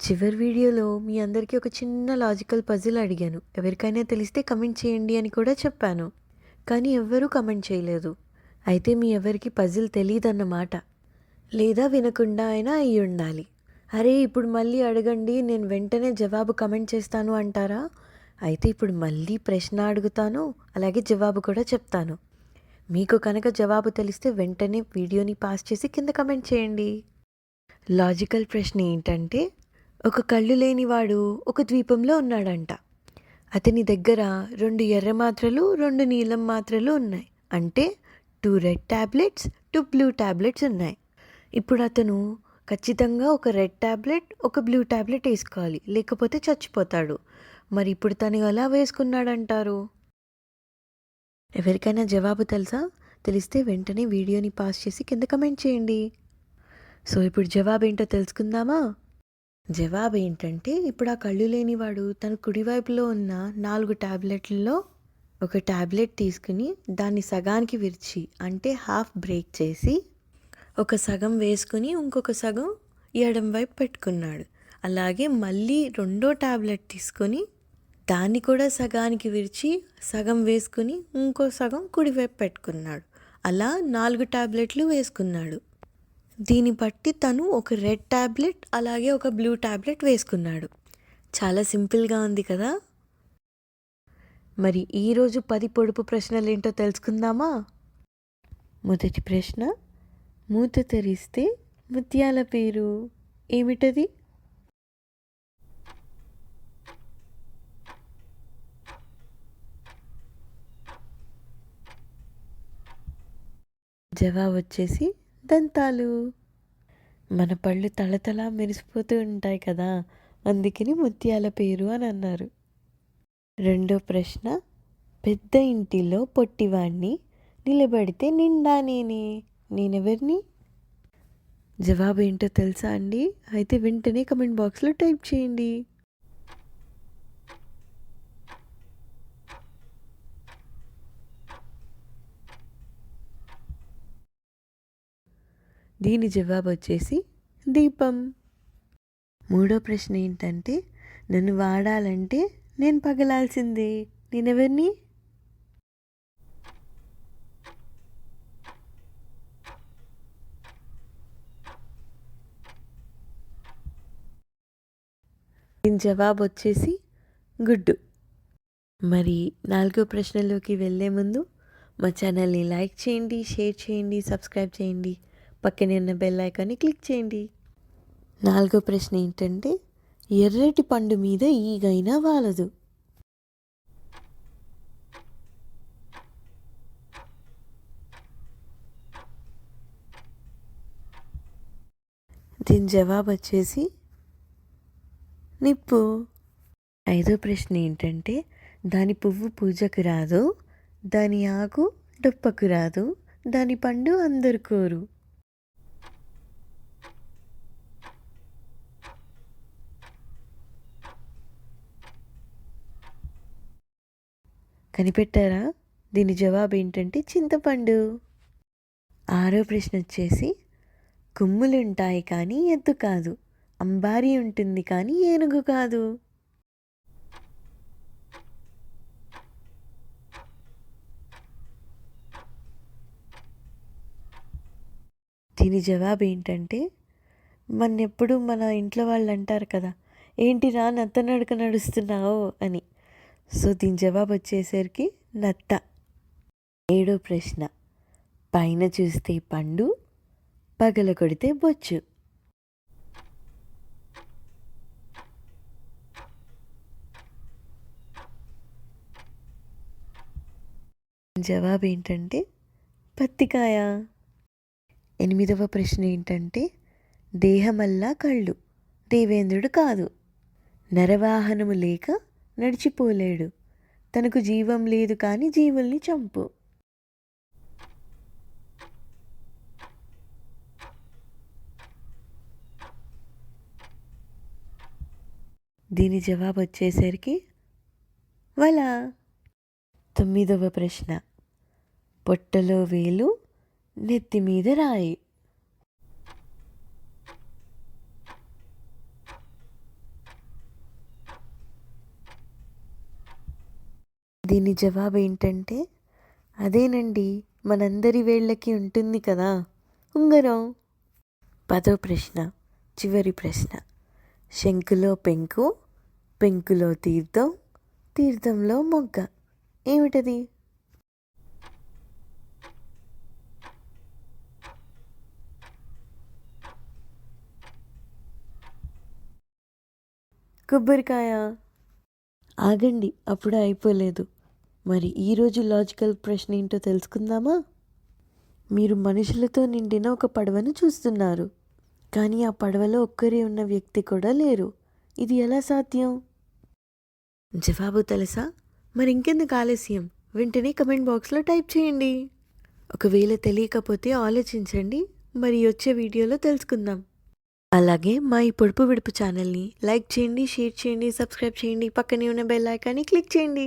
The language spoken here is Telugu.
చివరి వీడియోలో మీ అందరికీ ఒక చిన్న లాజికల్ పజిల్ అడిగాను. ఎవరికైనా తెలిస్తే కమెంట్ చేయండి అని కూడా చెప్పాను. కానీ ఎవ్వరూ కమెంట్ చేయలేదు. అయితే మీ ఎవరికి పజిల్ తెలీదన్నమాట. లేదా వినకుండా అయినా అయ్యుండాలి. అరే ఇప్పుడు మళ్ళీ అడగండి, నేను వెంటనే జవాబు కమెంట్ చేస్తాను అంటారా? అయితే ఇప్పుడు మళ్ళీ ప్రశ్న అడుగుతాను, అలాగే జవాబు కూడా చెప్తాను. మీకు కనుక జవాబు తెలిస్తే వెంటనే వీడియోని పాస్ చేసి కింద కమెంట్ చేయండి. లాజికల్ ప్రశ్న ఏంటంటే, ఒక కళ్ళు లేనివాడు ఒక ద్వీపంలో ఉన్నాడంట. అతని దగ్గర 2 ఎర్ర మాత్రలు, 2 నీలం మాత్రలు ఉన్నాయి. అంటే 2 రెడ్ టాబ్లెట్స్, 2 బ్లూ టాబ్లెట్స్ ఉన్నాయి. ఇప్పుడు అతను ఖచ్చితంగా ఒక రెడ్ టాబ్లెట్, ఒక బ్లూ టాబ్లెట్ వేసుకోవాలి, లేకపోతే చచ్చిపోతాడు. మరి ఇప్పుడు తను ఎలా వేసుకున్నాడంటారు? ఎవరికైనా జవాబు తెలుసా? తెలిస్తే వెంటనే వీడియోని పాస్ చేసి కింద కమెంట్ చేయండి. సో ఇప్పుడు జవాబు ఏంటో తెలుసుకుందామా? జవాబు ఏంటంటే, ఇప్పుడు ఆ కళ్ళు లేనివాడు తన కుడివైపులో ఉన్న 4 టాబ్లెట్లలో ఒక టాబ్లెట్ తీసుకుని దాన్ని సగానికి విరిచి, అంటే హాఫ్ బ్రేక్ చేసి, ఒక సగం వేసుకుని ఇంకొక సగం ఎడం వైపు పెట్టుకున్నాడు. అలాగే మళ్ళీ రెండో టాబ్లెట్ తీసుకొని దాన్ని కూడా సగానికి విరిచి సగం వేసుకుని ఇంకో సగం కుడివైపు పెట్టుకున్నాడు. అలా 4 టాబ్లెట్లు వేసుకున్నాడు. దీన్ని బట్టి తను ఒక రెడ్ టాబ్లెట్ అలాగే ఒక బ్లూ టాబ్లెట్ వేసుకున్నాడు. చాలా సింపుల్గా ఉంది కదా? మరి ఈరోజు 10 పొడుపు ప్రశ్నలు ఏంటో తెలుసుకుందామా? మొదటి ప్రశ్న, మూత తెరిస్తే ముత్యాల పేరు ఏమిటది? జవాబు వచ్చేసి దంతాలు. మన పళ్ళు తళతళ మెరిసిపోతూ ఉంటాయి కదా, అందుకని ముత్యాల పేరు అని అన్నారు. రెండో ప్రశ్న, పెద్ద ఇంటిలో పొట్టివాణ్ణి నిలబడితే నిండా నేనెవరిని? జవాబు ఏంటో తెలుసా అండి? అయితే వెంటనే కమెంట్ బాక్స్లో టైప్ చేయండి. దీని జవాబు వచ్చేసి దీపం. మూడో ప్రశ్న ఏంటంటే, నన్ను వాడాలంటే నేను పగలాల్సిందే, నేనెవరిని? దీని జవాబు వచ్చేసి గుడ్డు. మరి 4వ ప్రశ్నలోకి వెళ్ళే ముందు మా ఛానల్ని లైక్ చేయండి, షేర్ చేయండి, సబ్స్క్రైబ్ చేయండి, పక్కనే ఉన్న బెల్ ఐకాన్ని క్లిక్ చేయండి. 4వ ప్రశ్న ఏంటంటే, ఎర్రటి పండు మీద ఈగైనా వాలదు. దీని జవాబు వచ్చేసి నిప్పు. 5వ ప్రశ్న ఏంటంటే, దాని పువ్వు పూజకు రాదు, దాని ఆకు డొప్పకు రాదు, దాని పండు అందరు కోరు. కనిపెట్టారా? దీని జవాబు ఏంటంటే చింతపండు. 6వ ప్రశ్న వచ్చేసి, కొమ్ములుంటాయి కానీ ఎద్దు కాదు, అంబారీ ఉంటుంది కానీ ఏనుగు కాదు. దీని జవాబు ఏంటంటే, ఎప్పుడు మన ఇంట్లో వాళ్ళు అంటారు కదా, ఏంటిరా నత్త నడక నడుస్తున్నావు అని. సో దీని జవాబు వచ్చేసరికి నత్త. 7వ ప్రశ్న, పైన చూస్తే పండు, పగల కొడితే బొచ్చు. జవాబు ఏంటంటే పత్తికాయ. 8వ ప్రశ్న ఏంటంటే, దేహమల్లా కళ్ళు, దేవేంద్రుడు కాదు, నరవాహనము లేక నడిచిపోలేడు, తనకు జీవం లేదు కానీ జీవుల్ని చంపు. దీని జవాబు వచ్చేసరికి వల. 9వ ప్రశ్న, పొట్టలో వేలు, నెత్తి మీద రాయి. దీని జవాబు ఏంటంటే అదేనండి, మనందరి వేళ్ళకి ఉంటుంది కదా ఉంగరం. 10వ ప్రశ్న, చివరి ప్రశ్న. శంకులో పెంకు, పెంకులో తీర్థం, తీర్థంలో మొగ్గ. ఏమిటది? కొబ్బరికాయ. ఆగండి, అప్పుడే అయిపోలేదు. మరి ఈరోజు లాజికల్ ప్రశ్న ఏంటో తెలుసుకుందామా? మీరు మనుషులతో నిండిన ఒక పడవను చూస్తున్నారు, కానీ ఆ పడవలో ఒక్కరే ఉన్న వ్యక్తి కూడా లేరు. ఇది ఎలా సాధ్యం? జవాబు తెలుసా? మరి ఇంకెందుకు ఆలస్యం, వెంటనే కమెంట్ బాక్స్లో టైప్ చేయండి. ఒకవేళ తెలియకపోతే ఆలోచించండి, మరి వచ్చే వీడియోలో తెలుసుకుందాం. అలాగే మా ఈ పొడుపు విడుపు ఛానల్ని లైక్ చేయండి, షేర్ చేయండి, సబ్స్క్రైబ్ చేయండి, పక్కనే ఉన్న బెల్ ఐకాన్ని క్లిక్ చేయండి.